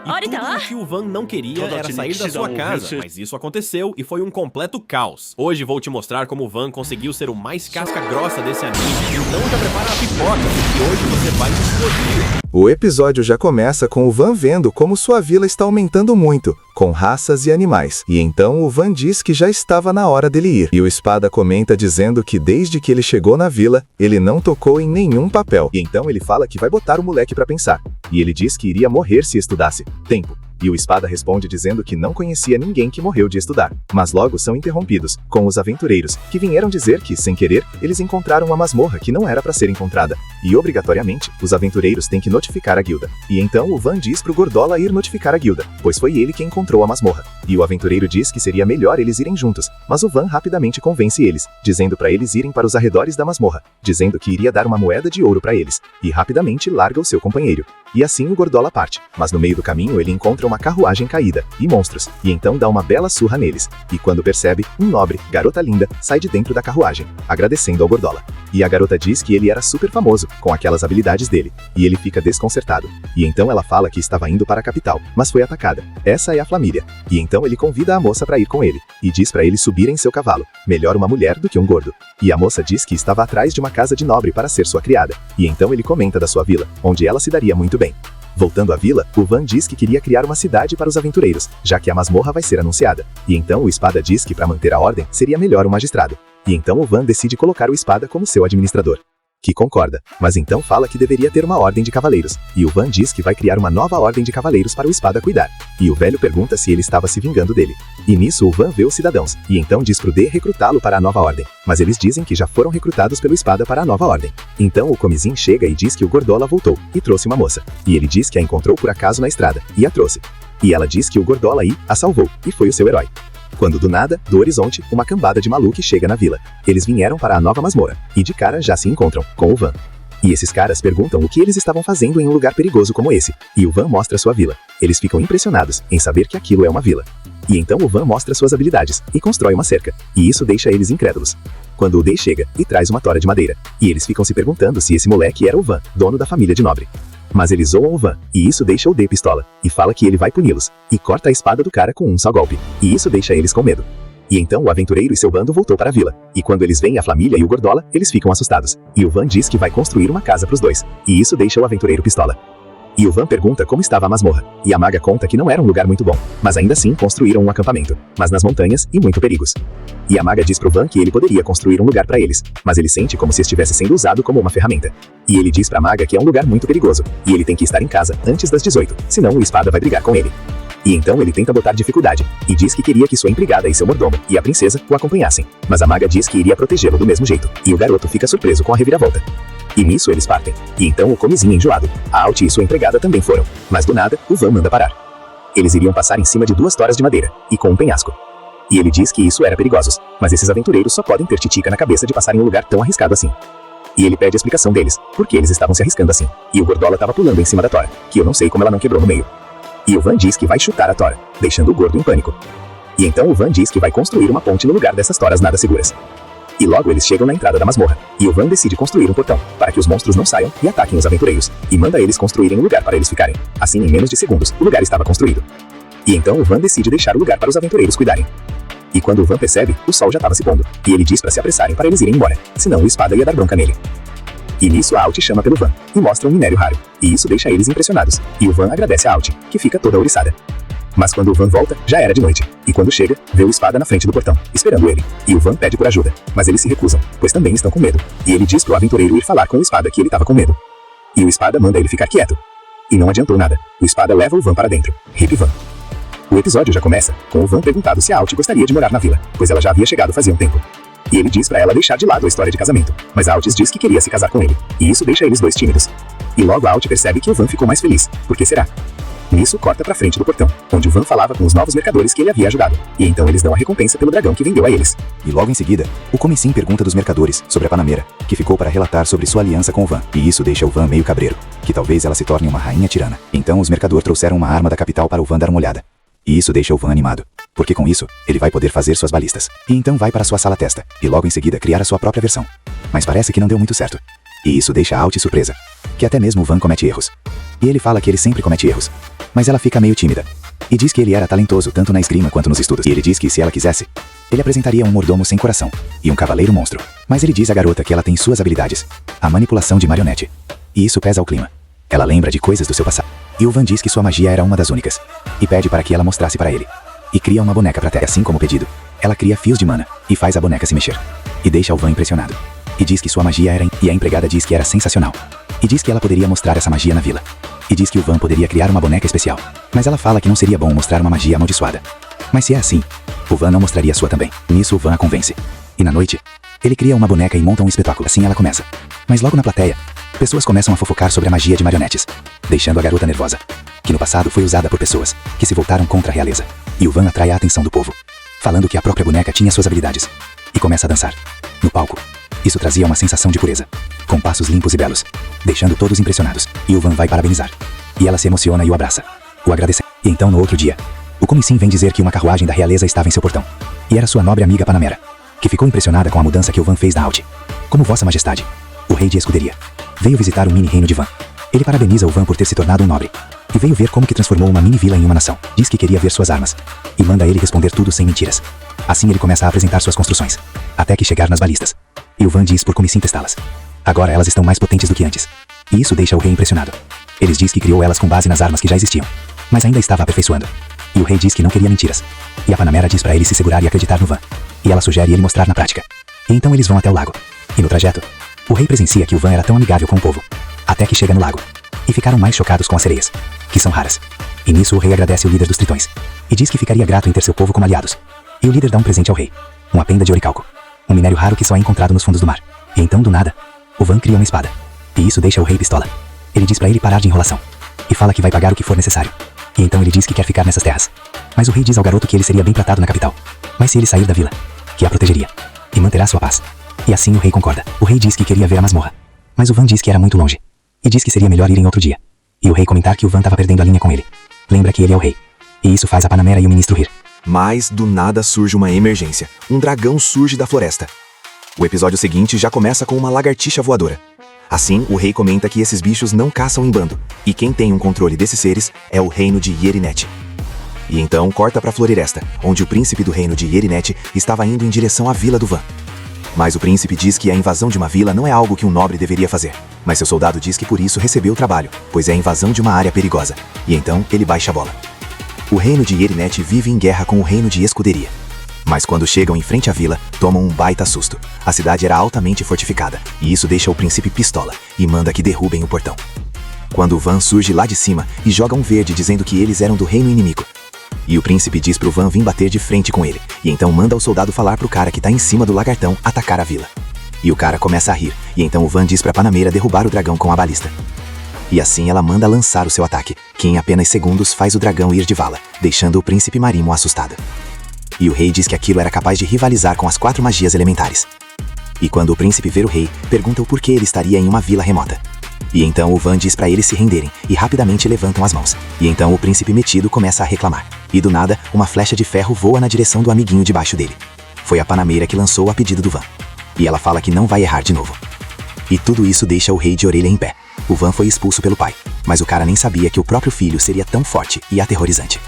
E tudo o que o Van não queria era sair da sua casa, mas isso aconteceu e foi um completo caos. Hoje vou te mostrar como o Van conseguiu ser o mais casca-grossa desse anime. Então já prepara a pipoca, porque hoje você vai explodir. O episódio já começa com o Van vendo como sua vila está aumentando muito, com raças e animais. E então o Van diz que já estava na hora dele ir. E o Espada comenta dizendo que desde que ele chegou na vila, ele não tocou em nenhum papel. E então ele fala que vai botar o moleque pra pensar. E ele diz que iria morrer se estudasse. Tempo. E o Espada responde dizendo que não conhecia ninguém que morreu de estudar. Mas logo são interrompidos, com os aventureiros, que vieram dizer que, sem querer, eles encontraram uma masmorra que não era para ser encontrada. E obrigatoriamente, os aventureiros têm que notificar a guilda. E então o Van diz pro Gordola ir notificar a guilda, pois foi ele quem encontrou a masmorra. E o aventureiro diz que seria melhor eles irem juntos, mas o Van rapidamente convence eles, dizendo para eles irem para os arredores da masmorra, dizendo que iria dar uma moeda de ouro para eles, e rapidamente larga o seu companheiro. E assim o Gordola parte, mas no meio do caminho ele encontra uma carruagem caída, e monstros, e então dá uma bela surra neles, e quando percebe, um nobre, garota linda, sai de dentro da carruagem, agradecendo ao Gordola. E a garota diz que ele era super famoso, com aquelas habilidades dele, e ele fica desconcertado. E então ela fala que estava indo para a capital, mas foi atacada. Essa é a Flamília. E então ele convida a moça para ir com ele, e diz para ele subir em seu cavalo, melhor uma mulher do que um gordo. E a moça diz que estava atrás de uma casa de nobre para ser sua criada, e então ele comenta da sua vila, onde ela se daria muito bem. Voltando à vila, o Van diz que queria criar uma cidade para os aventureiros, já que a masmorra vai ser anunciada. E então o Espada diz que para manter a ordem, seria melhor um magistrado. E então o Van decide colocar o Espada como seu administrador, que concorda, mas então fala que deveria ter uma ordem de cavaleiros, e o Van diz que vai criar uma nova ordem de cavaleiros para o Espada cuidar, e o velho pergunta se ele estava se vingando dele. E nisso o Van vê os cidadãos, e então diz pro D recrutá-lo para a nova ordem, mas eles dizem que já foram recrutados pelo Espada para a nova ordem. Então o Comizinho chega e diz que o Gordola voltou, e trouxe uma moça, e ele diz que a encontrou por acaso na estrada, e a trouxe. E ela diz que o Gordola aí a salvou, e foi o seu herói. Quando do nada, do horizonte, uma cambada de maluque chega na vila. Eles vieram para a nova masmorra, e de cara já se encontram com o Van. E esses caras perguntam o que eles estavam fazendo em um lugar perigoso como esse, e o Van mostra sua vila. Eles ficam impressionados em saber que aquilo é uma vila. E então o Van mostra suas habilidades, e constrói uma cerca, e isso deixa eles incrédulos. Quando o D chega, e traz uma tora de madeira, e eles ficam se perguntando se esse moleque era o Van, dono da família de nobre. Mas eles zoam o Van, e isso deixa o D pistola, e fala que ele vai puni-los, e corta a espada do cara com um só golpe, e isso deixa eles com medo. E então o aventureiro e seu bando voltou para a vila, e quando eles veem a Flamília e o Gordola, eles ficam assustados, e o Van diz que vai construir uma casa pros dois, e isso deixa o aventureiro pistola. E o Van pergunta como estava a masmorra, e a maga conta que não era um lugar muito bom, mas ainda assim construíram um acampamento, mas nas montanhas e muito perigos. E a maga diz pro Van que ele poderia construir um lugar para eles, mas ele sente como se estivesse sendo usado como uma ferramenta. E ele diz pra maga que é um lugar muito perigoso, e ele tem que estar em casa antes das 18, senão o Espada vai brigar com ele. E então ele tenta botar dificuldade, e diz que queria que sua empregada e seu mordomo, e a princesa, o acompanhassem, mas a maga diz que iria protegê-lo do mesmo jeito, e o garoto fica surpreso com a reviravolta. E nisso eles partem, e então o Comizinho enjoado, a Alt e sua empregada também foram, mas do nada, o Van manda parar. Eles iriam passar em cima de 2 toras de madeira, e com um penhasco. E ele diz que isso era perigosos, mas esses aventureiros só podem ter titica na cabeça de passar em um lugar tão arriscado assim. E ele pede a explicação deles, porque eles estavam se arriscando assim, e o Gordola tava pulando em cima da tora, que eu não sei como ela não quebrou no meio. E o Van diz que vai chutar a tora, deixando o gordo em pânico. E então o Van diz que vai construir uma ponte no lugar dessas toras nada seguras. E logo eles chegam na entrada da masmorra, e o Van decide construir um portão, para que os monstros não saiam e ataquem os aventureiros, e manda eles construírem um lugar para eles ficarem. Assim, em menos de segundos, o lugar estava construído. E então o Van decide deixar o lugar para os aventureiros cuidarem. E quando o Van percebe, o sol já estava se pondo, e ele diz para se apressarem para eles irem embora, senão o Espada ia dar bronca nele. E nisso a Alt chama pelo Van, e mostra um minério raro, e isso deixa eles impressionados, e o Van agradece a Alt, que fica toda ouriçada. Mas quando o Van volta, já era de noite, e quando chega, vê o Espada na frente do portão, esperando ele, e o Van pede por ajuda, mas eles se recusam, pois também estão com medo, e ele diz pro aventureiro ir falar com o Espada que ele estava com medo. E o Espada manda ele ficar quieto. E não adiantou nada, o Espada leva o Van para dentro, Hip Van. O episódio já começa, com o Van perguntado se a Alt gostaria de morar na vila, pois ela já havia chegado fazia um tempo. E ele diz pra ela deixar de lado a história de casamento, mas a Altis diz que queria se casar com ele, e isso deixa eles dois tímidos. E logo a Alt percebe que o Van ficou mais feliz, por que será? Nisso corta pra frente do portão, onde o Van falava com os novos mercadores que ele havia ajudado, e então eles dão a recompensa pelo dragão que vendeu a eles. E logo em seguida, o Comicinho pergunta dos mercadores sobre a Panameira, que ficou para relatar sobre sua aliança com o Van, e isso deixa o Van meio cabreiro, que talvez ela se torne uma rainha tirana. Então os mercadores trouxeram uma arma da capital para o Van dar uma olhada. E isso deixa o Van animado, porque com isso, ele vai poder fazer suas balistas, e então vai para sua sala testa, e logo em seguida criar a sua própria versão. Mas parece que não deu muito certo. E isso deixa a Alt surpresa. Que até mesmo o Van comete erros. E ele fala que ele sempre comete erros. Mas ela fica meio tímida. E diz que ele era talentoso tanto na esgrima quanto nos estudos. E ele diz que se ela quisesse, ele apresentaria um mordomo sem coração. E um cavaleiro monstro. Mas ele diz à garota que ela tem suas habilidades. A manipulação de marionete. E isso pesa ao clima. Ela lembra de coisas do seu passado. E o Van diz que sua magia era uma das únicas. E pede para que ela mostrasse para ele. E cria uma boneca pra terra. Assim como pedido, ela cria fios de mana. E faz a boneca se mexer. E deixa o Van impressionado. E diz que sua magia era... E a empregada diz que era sensacional. E diz que ela poderia mostrar essa magia na vila. E diz que o Van poderia criar uma boneca especial. Mas ela fala que não seria bom mostrar uma magia amaldiçoada. Mas se é assim, o Van não mostraria a sua também. Nisso o Van a convence. E na noite, ele cria uma boneca e monta um espetáculo. Assim ela começa. Mas logo na plateia, pessoas começam a fofocar sobre a magia de marionetes, deixando a garota nervosa. Que no passado foi usada por pessoas que se voltaram contra a realeza. E o Van atrai a atenção do povo, falando que a própria boneca tinha suas habilidades. E começa a dançar. No palco. Isso trazia uma sensação de pureza, com passos limpos e belos, deixando todos impressionados. E o Van vai parabenizar. E ela se emociona e o abraça, o agradece. E então no outro dia, o Comissim vem dizer que uma carruagem da realeza estava em seu portão. E era sua nobre amiga Panamera, que ficou impressionada com a mudança que o Van fez na Alt. Como Vossa Majestade, o rei de escuderia, veio visitar o mini-reino de Van. Ele parabeniza o Van por ter se tornado um nobre. E veio ver como que transformou uma mini-vila em uma nação. Diz que queria ver suas armas. E manda ele responder tudo sem mentiras. Assim ele começa a apresentar suas construções, até que chegar nas balistas. E o Van diz por Comissim testá-las. Agora elas estão mais potentes do que antes. E isso deixa o rei impressionado. Eles diz que criou elas com base nas armas que já existiam, mas ainda estava aperfeiçoando. E o rei diz que não queria mentiras. E a Panamera diz para ele se segurar e acreditar no Van. E ela sugere ele mostrar na prática. E então eles vão até o lago. E no trajeto, o rei presencia que o Van era tão amigável com o povo. Até que chega no lago. E ficaram mais chocados com as sereias, que são raras. E nisso o rei agradece o líder dos tritões. E diz que ficaria grato em ter seu povo como aliados. E o líder dá um presente ao rei. Uma penda de oricalco. Um minério raro que só é encontrado nos fundos do mar. E então, do nada, o Van cria uma espada. E isso deixa o rei pistola. Ele diz pra ele parar de enrolação. E fala que vai pagar o que for necessário. E então ele diz que quer ficar nessas terras. Mas o rei diz ao garoto que ele seria bem tratado na capital. Mas se ele sair da vila, que a protegeria. E manterá sua paz. E assim o rei concorda. O rei diz que queria ver a masmorra. Mas o Van diz que era muito longe. E diz que seria melhor ir em outro dia. E o rei comentar que o Van tava perdendo a linha com ele. Lembra que ele é o rei. E isso faz a Panamera e o ministro rir. Mas do nada surge uma emergência. Um dragão surge da floresta. O episódio seguinte já começa com uma lagartixa voadora. Assim, o rei comenta que esses bichos não caçam em bando. E quem tem um controle desses seres é o reino de Yerinete. E então corta pra Floresta, onde o príncipe do reino de Yerinete estava indo em direção à vila do Van. Mas o príncipe diz que a invasão de uma vila não é algo que um nobre deveria fazer. Mas seu soldado diz que por isso recebeu o trabalho, pois é a invasão de uma área perigosa. E então ele baixa a bola. O reino de Yerinete vive em guerra com o reino de Escuderia. Mas quando chegam em frente à vila, tomam um baita susto. A cidade era altamente fortificada, e isso deixa o príncipe pistola, e manda que derrubem o portão. Quando o Van surge lá de cima e joga um verde dizendo que eles eram do reino inimigo. E o príncipe diz pro Van vir bater de frente com ele, e então manda o soldado falar pro cara que tá em cima do lagartão atacar a vila. E o cara começa a rir, e então o Van diz pra Panamera derrubar o dragão com a balista. E assim ela manda lançar o seu ataque, que em apenas segundos faz o dragão ir de vala, deixando o príncipe Marimo assustado. E o rei diz que aquilo era capaz de rivalizar com as 4 magias elementares. E quando o príncipe vê o rei, pergunta o porquê ele estaria em uma vila remota. E então o Van diz pra eles se renderem, e rapidamente levantam as mãos. E então o príncipe metido começa a reclamar. E do nada, uma flecha de ferro voa na direção do amiguinho debaixo dele. Foi a Panamera que lançou a pedido do Van. E ela fala que não vai errar de novo. E tudo isso deixa o rei de orelha em pé. O Van foi expulso pelo pai, mas o cara nem sabia que o próprio filho seria tão forte e aterrorizante.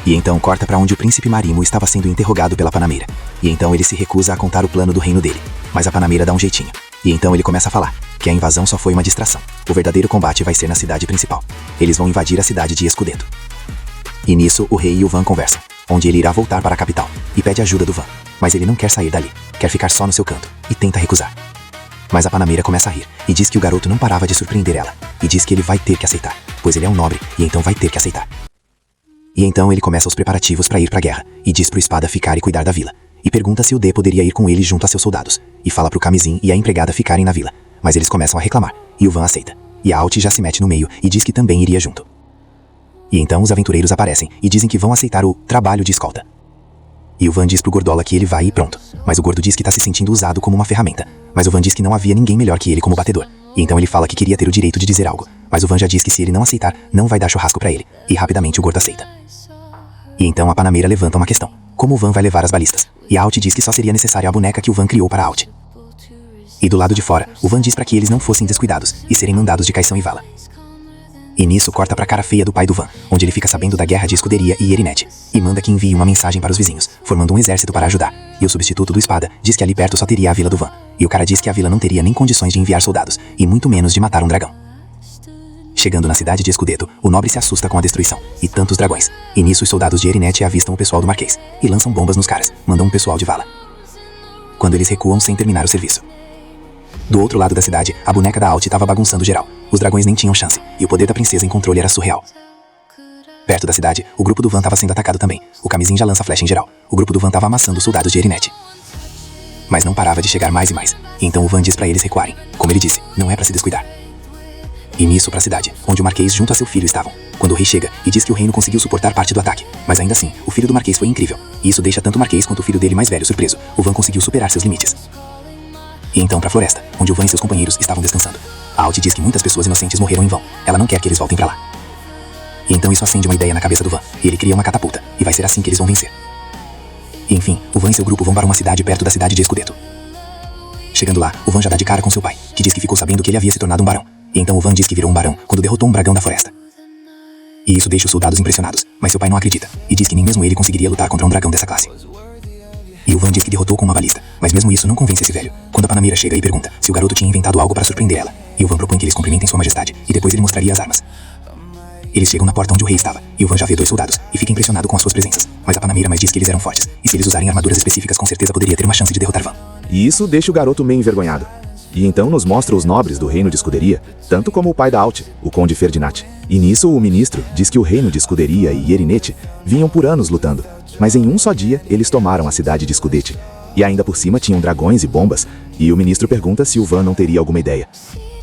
E então corta pra onde o príncipe Marimo estava sendo interrogado pela Panamera. E então ele se recusa a contar o plano do reino dele. Mas a Panamera dá um jeitinho. E então ele começa a falar que a invasão só foi uma distração. O verdadeiro combate vai ser na cidade principal. Eles vão invadir a cidade de Escudeto. E nisso o rei e o Van conversam, onde ele irá voltar para a capital, e pede ajuda do Van. Mas ele não quer sair dali, quer ficar só no seu canto, e tenta recusar. Mas a Panamera começa a rir, e diz que o garoto não parava de surpreender ela, e diz que ele vai ter que aceitar, pois ele é um nobre, e então vai ter que aceitar. E então ele começa os preparativos para ir pra guerra, e diz pro Espada ficar e cuidar da vila, e pergunta se o D poderia ir com ele junto a seus soldados, e fala pro Camisim e a empregada ficarem na vila, mas eles começam a reclamar, e o Van aceita. E a Alt já se mete no meio e diz que também iria junto. E então os aventureiros aparecem e dizem que vão aceitar o trabalho de escolta. E o Van diz pro Gordola que ele vai e pronto, mas o Gordo diz que tá se sentindo usado como uma ferramenta, mas o Van diz que não havia ninguém melhor que ele como batedor. E então ele fala que queria ter o direito de dizer algo, mas o Van já diz que se ele não aceitar, não vai dar churrasco pra ele, e rapidamente o Gordo aceita. E então a Panamera levanta uma questão, como o Van vai levar as balistas, e a Alt diz que só seria necessária a boneca que o Van criou para a Alt. E do lado de fora, o Van diz para que eles não fossem descuidados e serem mandados de Caição e Vala. E nisso corta pra cara feia do pai do Van, onde ele fica sabendo da guerra de Escuderia e Erinete, e manda que envie uma mensagem para os vizinhos, formando um exército para ajudar. E o substituto do Espada diz que ali perto só teria a vila do Van, e o cara diz que a vila não teria nem condições de enviar soldados, e muito menos de matar um dragão. Chegando na cidade de Escudeto, o nobre se assusta com a destruição, e tantos dragões. E nisso os soldados de Erinete avistam o pessoal do Marquês, e lançam bombas nos caras, mandam um pessoal de vala. Quando eles recuam sem terminar o serviço. Do outro lado da cidade, a boneca da Alt estava bagunçando geral. Os dragões nem tinham chance, e o poder da princesa em controle era surreal. Perto da cidade, o grupo do Van estava sendo atacado também. O Camisim já lança flecha em geral. O grupo do Van estava amassando os soldados de Erinete. Mas não parava de chegar mais e mais. E então o Van diz para eles recuarem. Como ele disse, não é para se descuidar. E nisso para a cidade, onde o Marquês junto a seu filho estavam. Quando o rei chega e diz que o reino conseguiu suportar parte do ataque. Mas ainda assim, o filho do Marquês foi incrível. E isso deixa tanto o Marquês quanto o filho dele mais velho surpreso. O Van conseguiu superar seus limites. E então para a floresta, onde o Van e seus companheiros estavam descansando. A Alt diz que muitas pessoas inocentes morreram em vão. Ela não quer que eles voltem para lá. E então isso acende uma ideia na cabeça do Van, e ele cria uma catapulta, e vai ser assim que eles vão vencer. E enfim, o Van e seu grupo vão para uma cidade perto da cidade de Escudeto. Chegando lá, o Van já dá de cara com seu pai, que diz que ficou sabendo que ele havia se tornado um barão. E então o Van diz que virou um barão quando derrotou um dragão da floresta. E isso deixa os soldados impressionados, mas seu pai não acredita, e diz que nem mesmo ele conseguiria lutar contra um dragão dessa classe. E o Van diz que derrotou com uma balista, mas mesmo isso não convence esse velho, quando a Panamera chega e pergunta se o garoto tinha inventado algo para surpreender ela. E o Van propõe que eles cumprimentem sua majestade, e depois ele mostraria as armas. Eles chegam na porta onde o rei estava, e o Van já vê 2 soldados, e fica impressionado com as suas presenças. Mas a Panamera mais diz que eles eram fortes, e se eles usarem armaduras específicas com certeza poderia ter uma chance de derrotar Van. E isso deixa o garoto meio envergonhado. E então nos mostra os nobres do reino de Escuderia, tanto como o pai da Alt, o conde Ferdinat. E nisso o ministro diz que o reino de Escuderia e Erinete vinham por anos lutando, mas em um só dia eles tomaram a cidade de Escudete. E ainda por cima tinham dragões e bombas, e o ministro pergunta se o Van não teria alguma ideia.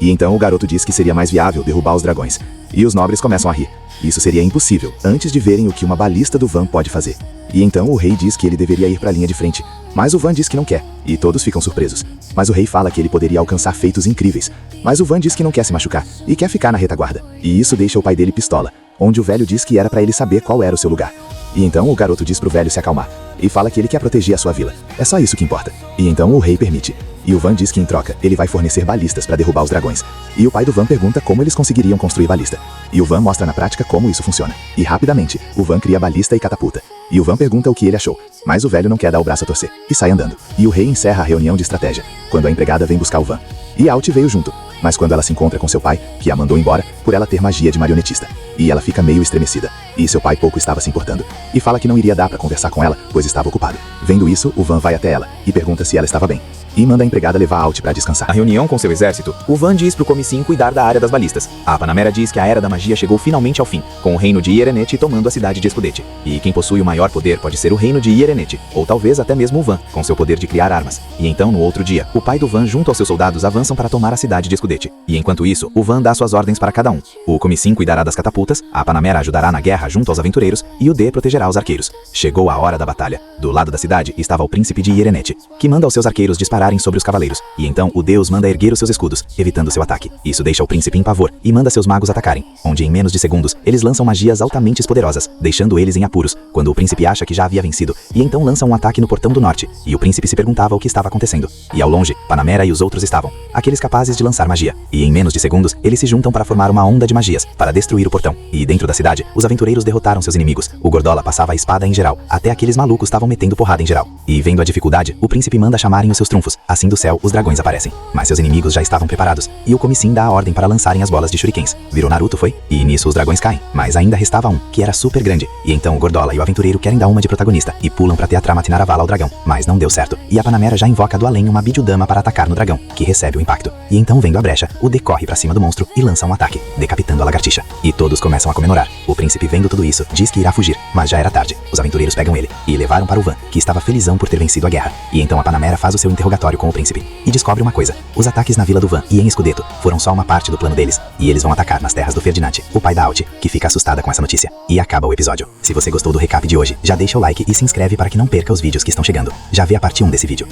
E então o garoto diz que seria mais viável derrubar os dragões, e os nobres começam a rir. Isso seria impossível, antes de verem o que uma balista do Van pode fazer. E então o rei diz que ele deveria ir para a linha de frente, mas o Van diz que não quer, e todos ficam surpresos. Mas o rei fala que ele poderia alcançar feitos incríveis, mas o Van diz que não quer se machucar, e quer ficar na retaguarda. E isso deixa o pai dele pistola, onde o velho diz que era para ele saber qual era o seu lugar. E então o garoto diz pro velho se acalmar, e fala que ele quer proteger a sua vila. É só isso que importa. E então o rei permite. E o Van diz que em troca, ele vai fornecer balistas para derrubar os dragões. E o pai do Van pergunta como eles conseguiriam construir balista. E o Van mostra na prática como isso funciona. E rapidamente, o Van cria balista e catapulta. E o Van pergunta o que ele achou, mas o velho não quer dar o braço a torcer, e sai andando. E o rei encerra a reunião de estratégia, quando a empregada vem buscar o Van. E Alt veio junto, mas quando ela se encontra com seu pai, que a mandou embora por ela ter magia de marionetista. E ela fica meio estremecida, e seu pai pouco estava se importando, e fala que não iria dar para conversar com ela, pois estava ocupado. Vendo isso, o Van vai até ela, e pergunta se ela estava bem. E manda a empregada levar a Alt para descansar. Na reunião com seu exército, o Van diz pro Comissim cuidar da área das balistas. A Panamera diz que a Era da Magia chegou finalmente ao fim, com o reino de Ierenete tomando a cidade de Escudete. E quem possui o maior poder pode ser o reino de Ierenete, ou talvez até mesmo o Van, com seu poder de criar armas. E então, no outro dia, o pai do Van junto aos seus soldados avançam para tomar a cidade de Escudete. E enquanto isso, o Van dá suas ordens para cada um. O Comissim cuidará das catapultas, a Panamera ajudará na guerra junto aos aventureiros, e o D protegerá os arqueiros. Chegou a hora da batalha. Do lado da cidade estava o príncipe de Ierenete, que manda aos seus arqueiros dispararem sobre os cavaleiros. E então o deus manda erguer os seus escudos, evitando seu ataque. Isso deixa o príncipe em pavor e manda seus magos atacarem, onde em menos de segundos eles lançam magias altamente poderosas, deixando eles em apuros, quando o príncipe acha que já havia vencido, e então lançam um ataque no portão do norte, e o príncipe se perguntava o que estava acontecendo. E ao longe, Panamera e os outros estavam, aqueles capazes de lançar magia. E em menos de segundos, eles se juntam para formar uma onda de magias, para destruir o portão. E dentro da cidade, os aventureiros derrotaram seus inimigos. O Gordola passava a espada em geral, até aqueles malucos estavam metendo porrada em geral. E vendo a dificuldade, o príncipe manda chamarem os seus trunfos. Assim do céu, os dragões aparecem. Mas seus inimigos já estavam preparados, e o Comissim dá a ordem para lançarem as bolas de shurikens. Virou Naruto, foi? E nisso os dragões caem, mas ainda restava um, que era super grande. E então o Gordola e o aventureiro querem dar uma de protagonista, e pulam pra teatrar Matinaravala ao dragão. Mas não deu certo, e a Panamera já invoca do além uma Bidudama para atacar no dragão, que recebe o impacto. E então, vendo a brecha, o D corre pra cima do monstro e lança um ataque, decapitando a lagartixa. E todos começam a comemorar. O príncipe, vendo tudo isso, diz que irá fugir, mas já era tarde. Os aventureiros pegam ele, e levaram para o Van, que estava felizão por ter vencido a guerra. E então a Panamera faz o seu interrogatório com o príncipe, e descobre uma coisa. Os ataques na vila do Van e em Escudeto foram só uma parte do plano deles, e eles vão atacar nas terras do Ferdinat, o pai da Alt, que fica assustada com essa notícia. E acaba o episódio. Se você gostou do recap de hoje, já deixa o like e se inscreve para que não perca os vídeos que estão chegando. Já vê a parte 1 desse vídeo.